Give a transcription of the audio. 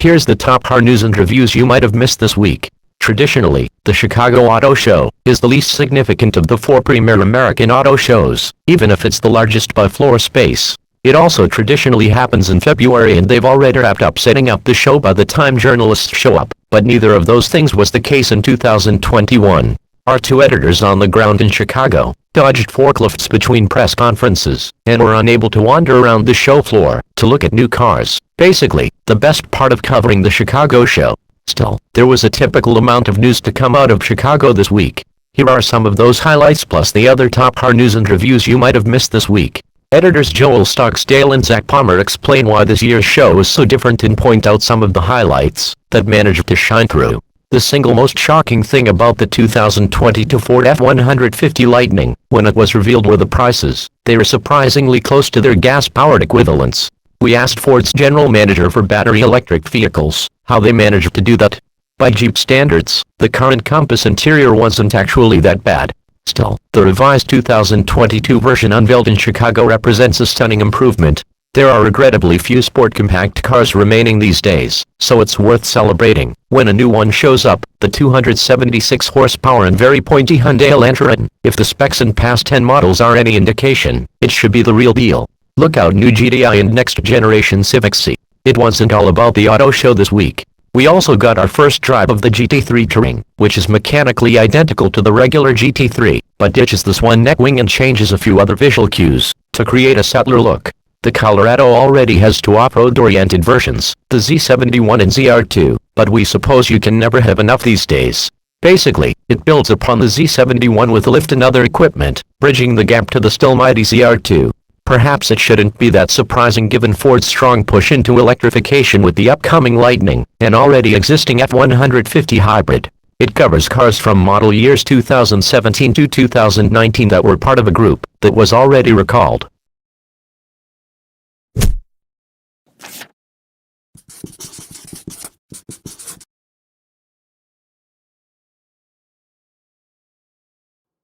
Here's the top car news and reviews you might have missed this week. Traditionally, the Chicago Auto Show is the least significant of the four premier American auto shows, even if it's the largest by floor space. It also traditionally happens in February, and they've already wrapped up setting up the show by the time journalists show up, but neither of those things was the case in 2021. Our two editors on the ground in Chicago dodged forklifts between press conferences and were unable to wander around the show floor to look at new cars. Basically, the best part of covering the Chicago show. Still, there was a typical amount of news to come out of Chicago this week. Here are some of those highlights plus the other top car news and reviews you might have missed this week. Editors Joel Stocksdale and Zach Palmer explain why this year's show is so different and point out some of the highlights that managed to shine through. The single most shocking thing about the 2022 Ford F-150 Lightning, when it was revealed, were the prices. They were surprisingly close to their gas-powered equivalents. We asked Ford's general manager for battery electric vehicles how they managed to do that. By Jeep standards, the current Compass interior wasn't actually that bad. Still, the revised 2022 version unveiled in Chicago represents a stunning improvement. There are regrettably few sport compact cars remaining these days, so it's worth celebrating when a new one shows up. The 276 horsepower and very pointy Hyundai Elantra. If the specs in past 10 models are any indication, it should be the real deal. Look out, new GTI and next generation Civic C. It wasn't all about the auto show this week. We also got our first drive of the GT3 Touring, which is mechanically identical to the regular GT3, but ditches the swan neck wing and changes a few other visual cues to create a settler look. The Colorado already has two off-road-oriented versions, the Z71 and ZR2, but we suppose you can never have enough these days. Basically, it builds upon the Z71 with lift and other equipment, bridging the gap to the still mighty ZR2. Perhaps it shouldn't be that surprising given Ford's strong push into electrification with the upcoming Lightning, an already existing F-150 hybrid. It covers cars from model years 2017 to 2019 that were part of a group that was already recalled.